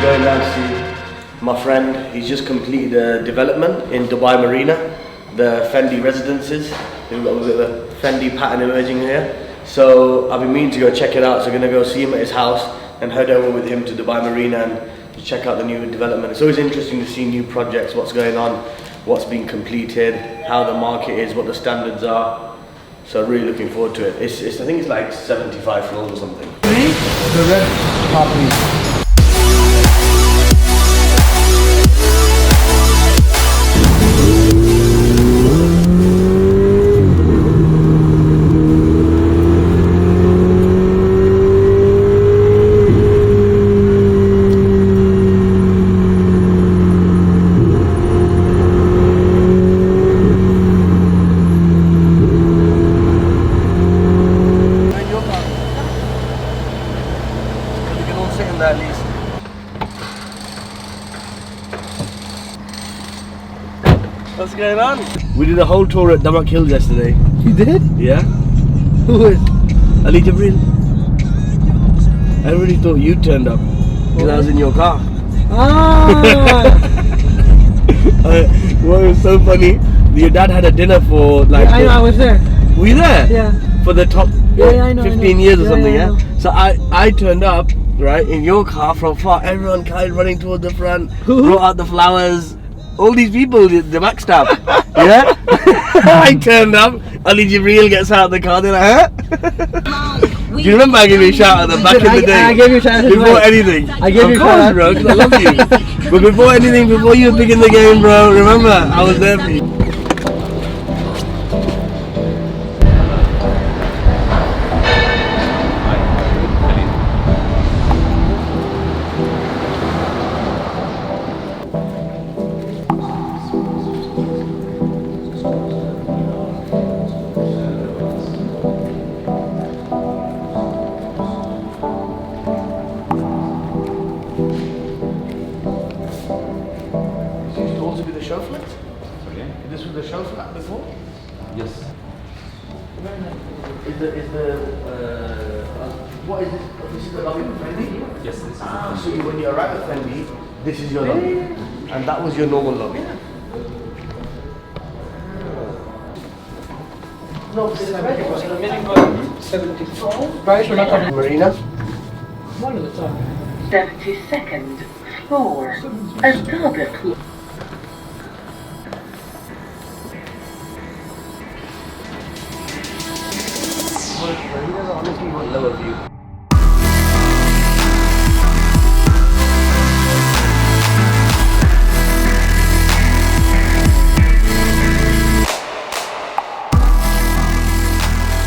going down to see my friend. He's just completed a development in Dubai Marina, the Fendi residences. We've got a bit of a Fendi pattern emerging here. So I've been meaning to go check it out. So I'm going to go see him at his house and head over with him to Dubai Marina and check out the new development. It's always interesting to see new projects, what's going on, what's been completed, how the market is, what the standards are. So really looking forward to it. I think it's like 75 floors or something. The red property. At least. What's going on? We did a whole tour at Damak Hills yesterday. You did? Yeah. Who was? Ali Jabril. Everybody thought you turned up because I was in your car. Ah! What was so funny? Your dad had a dinner for like. Yeah, I know, I was there. Were you there? Yeah. For the top I know, 15 years or something, yeah? So I turned up, right, in your car from far. Everyone kind running toward the front, brought out the flowers. All these people, the Mac staff, yeah? I turned up, Ali Jibreel gets out of the car, they're like, huh? Do you remember I gave you a shout out back in the day? I gave you a shout out before anything. I gave you a shout out, bro, because I love you. But before anything, before you were big in the game, bro, remember, I was there for you. Show flat? Okay. This was the show flat before? Yes. What is this? This is the lobby for Fendi? Yes, this is So when you arrive at Fendi, this is your lobby. And that was your normal lobby? No, this is The minimum 74. Price we're not talking. Marina? One of the top. 72nd floor. And target floor. Marina's honestly one lower view.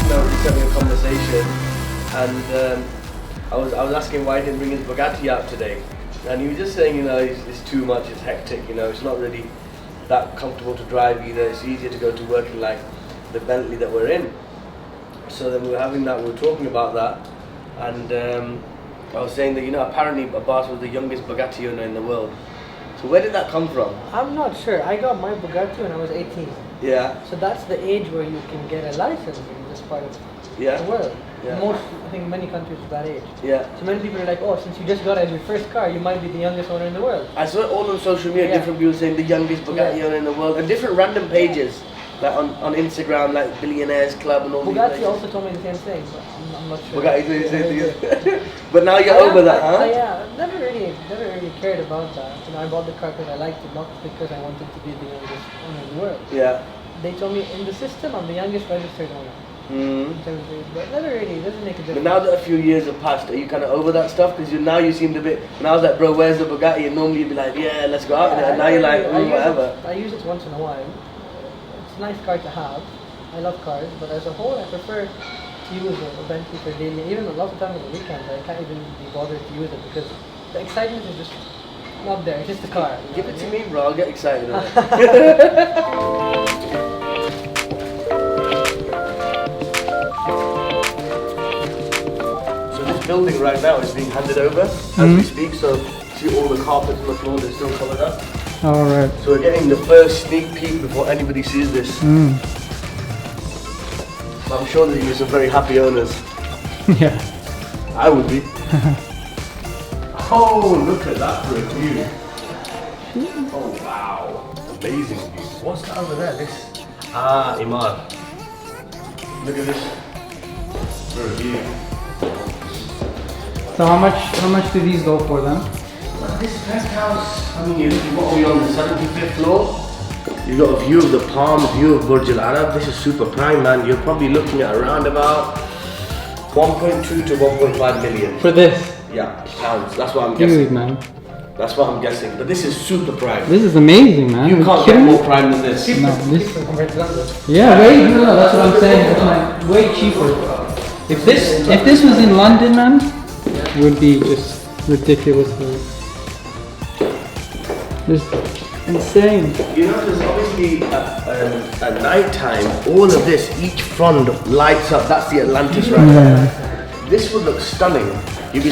Just having a conversation, and I was asking why he didn't bring his Bugatti out today, and he was just saying, it's too much, it's hectic, it's not really that comfortable to drive either. It's easier to go to work in like the Bentley that we're in. So then we were having that, we were talking about that, and I was saying that apparently Abbas was the youngest Bugatti owner in the world. So where did that come from? I'm not sure. I got my Bugatti when I was 18. Yeah. So that's the age where you can get a license in this part of Yeah. the world. Yeah. I think many countries are that age. Yeah. So many people are like, oh, since you just got it as your first car, you might be the youngest owner in the world. I saw it all on social media, Yeah. different people saying the youngest Bugatti owner in the world, and different random pages, like on Instagram, like Billionaires Club and all these Bugatti places. also told me the same thing, but I'm not sure. Bugatti did the same thing. But now you're over that, huh? I've never really cared about that. I bought the car because I liked it, not because I wanted to be the youngest owner in the world. Yeah. They told me in the system I'm the youngest registered owner. But never really, it doesn't make a difference. But now that a few years have passed, are you kind of over that stuff? Because now you seemed a bit. When I was like, bro, where's the Bugatti? And normally you'd be like, yeah, let's go out with it. And now you're like, whatever. I use it once in a while. It's a nice car to have. I love cars, but as a whole, I prefer to use a Bentley for daily. Even a lot of time on the weekends, I can't even be bothered to use it because the excitement is just not there. It's just a car. Give it to me, bro. I'll get excited. So this building right now is being handed over as we speak. So see all the carpets on the floor, they're still covered up. Alright. So we're getting the first sneak peek before anybody sees this. I'm sure that you're some very happy owners. Yeah. I would be. Oh, look at that for a view. Oh wow, amazing view. What's that over there? This Iman. Look at this for a view. So how much do these go for then? Well, this penthouse, I mean, what are we on the 75th floor? You've got a view of the Palm, view of Burj Al Arab. This is super prime, man. You're probably looking at around about 1.2 to 1.5 million. For this? Yeah, pounds. That's what I'm guessing. Dude, man. That's what I'm guessing. But this is super prime. This is amazing, man. You can't get more prime than this. No, this. Yeah, way. No, that's what I'm saying. That's like way cheaper. If this was in London, man, it would be just ridiculously. Just insane. You know, there's obviously at night time, all of this, each front lights up. That's the Atlantis right there. This would look stunning. You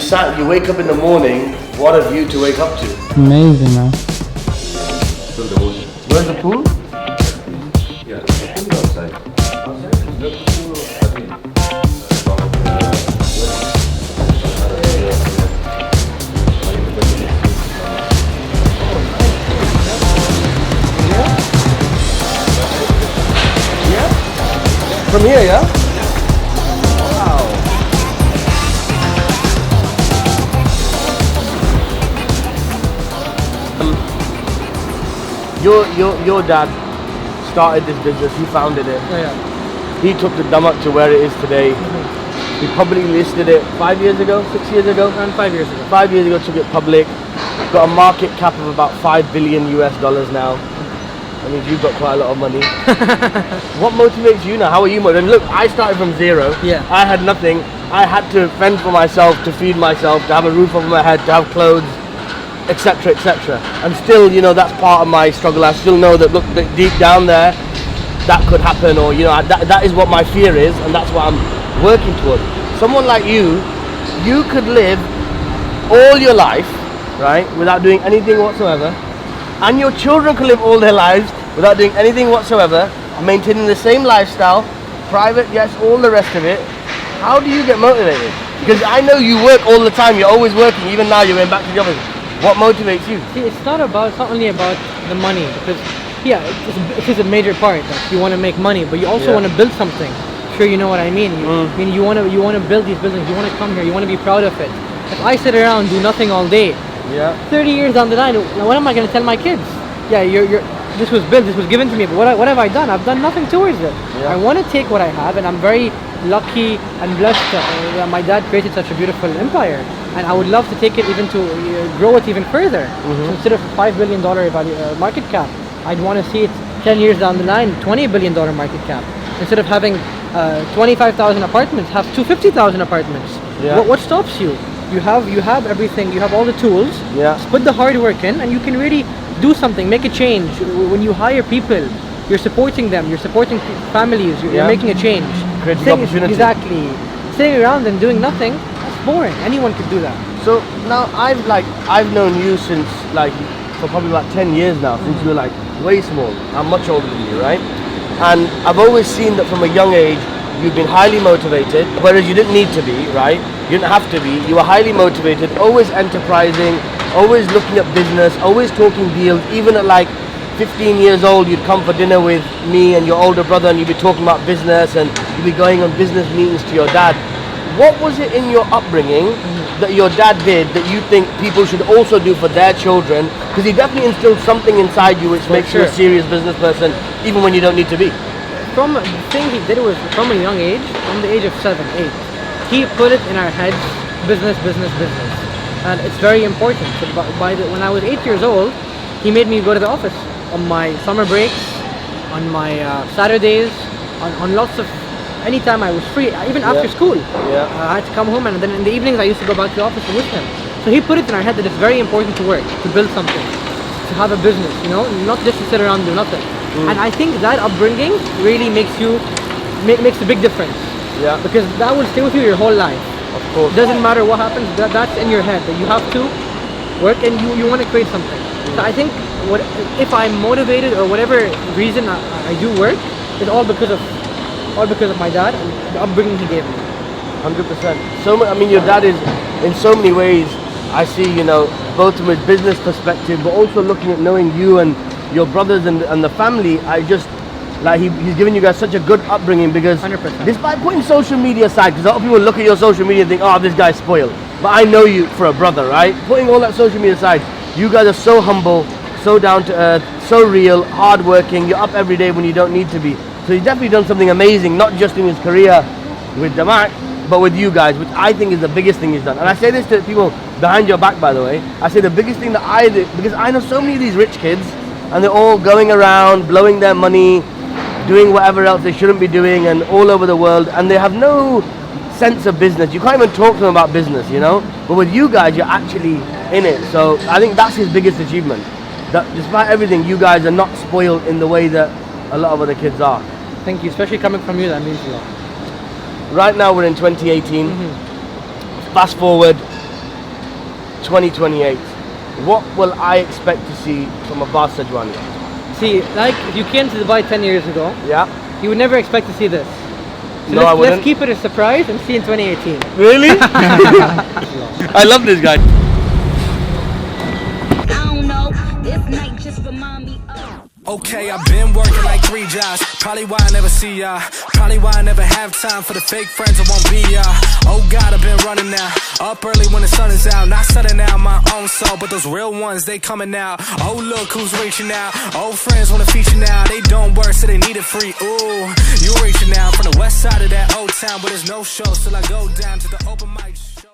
wake up in the morning, what a view to wake up to. Amazing, man. Where's the pool? Yeah, the pool outside. The pool, I think, From here, yeah? Wow. Your dad started this business, he founded it. Oh, yeah. He took the Damak to where it is today. He publicly listed it 5 years ago, 6 years ago? Around 5 years ago. 5 years ago took it public. Got a market cap of about $5 billion now. I mean, you've got quite a lot of money. What motivates you now? How are you motivated? Look, I started from zero. Yeah. I had nothing. I had to fend for myself, to feed myself, to have a roof over my head, to have clothes, etc., etc. And still, you know, that's part of my struggle. I still know that, look, that deep down there, that could happen, or, you know, that is what my fear is, and that's what I'm working towards. Someone like you could live all your life, right, without doing anything whatsoever. And your children can live all their lives without doing anything whatsoever, maintaining the same lifestyle, private, yes, all the rest of it. How do you get motivated? Because I know you work all the time, you're always working, even now you're going back to the office. What motivates you? See, it's not only about the money, because yeah, it is a major part. Like, you want to make money, but you also want to build something. Sure, you know what I mean. You want to build these buildings. You want to come here. You want to be proud of it. If I sit around do nothing all day, 30 years down the line, what am I going to tell my kids? Yeah, this was built, this was given to me, but what have I done? I've done nothing towards it. I want to take what I have, and I'm very lucky and blessed that my dad created such a beautiful empire, and I would love to take it even to grow it even further. So instead of $5 billion market cap, I'd want to see it 10 years down the line, $20 billion market cap. Instead of having 25,000 apartments, have 250,000 apartments. What stops you? You have everything, you have all the tools. Just put the hard work in, and you can really do something, make a change. When you hire people, you're supporting them, you're supporting families, you're making a change. Creating opportunity. Exactly. Staying around and doing nothing, that's boring. Anyone could do that. So now I've known you since for probably about 10 years now, since you were way small. I'm much older than you, right? And I've always seen that from a young age, you've been highly motivated, whereas you didn't need to be, right? You didn't have to be. You were highly motivated, always enterprising, always looking at business, always talking deals. Even at 15 years old, you'd come for dinner with me and your older brother, and you'd be talking about business, and you'd be going on business meetings to your dad. What was it in your upbringing that your dad did that you think people should also do for their children? Because he definitely instilled something inside you which makes you a serious business person, even when you don't need to be. The thing he did was from a young age, from the age of 7, 8, he put it in our heads, business. And it's very important. So when I was 8 years old, he made me go to the office on my summer breaks, on my Saturdays, on lots of, anytime I was free, even after school. I had to come home, and then in the evenings I used to go back to the office with him. So he put it in our head that it's very important to work, to build something, to have a business, not just to sit around and do nothing. And I think that upbringing really makes a big difference. Because that will stay with you your whole life. Of course. Doesn't matter what happens, that's in your head, that you have to work and you want to create something. So I think if I'm motivated or whatever reason I do work, it's all because of my dad and the upbringing he gave me. 100%. So I mean, your dad is in so many ways I see, you know, both from his business perspective, but also looking at knowing you and your brothers and the family. I just, like, he's given you guys such a good upbringing, because 100%. despite putting social media aside, because a lot of people look at your social media and think, oh, this guy's spoiled. But I know you for a brother, right? Putting all that social media aside, you guys are so humble, so down to earth, so real, hardworking. You're up every day when you don't need to be. So he's definitely done something amazing, not just in his career with Damak, but with you guys, which I think is the biggest thing he's done. And I say this to people behind your back, by the way. I say the biggest thing that I do, because I know so many of these rich kids, and they're all going around, blowing their money, doing whatever else they shouldn't be doing, and all over the world, and they have no sense of business. You can't even talk to them about business, you know? But with you guys, you're actually in it. So I think that's his biggest achievement. That despite everything, you guys are not spoiled in the way that a lot of other kids are. Thank you, especially coming from you, that means a lot. Right now we're in 2018. Fast forward 2028. What will I expect to see from Abbas Sajwani? See, like, if you came to Dubai 10 years ago, Yeah? you would never expect to see this. So No, I wouldn't. let's keep it a surprise and see in 2018. Really? I love this guy. I don't know, this night just remind me of. Okay, I've been working like 3 jobs. Probably why I never see ya. Probably why I never have time for the fake friends that won't be ya. Oh God, I've been running now. Up early when the sun is out. Not setting out my own soul, but those real ones, they coming out. Oh look who's reaching out. Old friends wanna feature now. They don't work, so they need it free. Ooh, you reaching out from the west side of that old town, but there's no show. Still I go down to the open mic.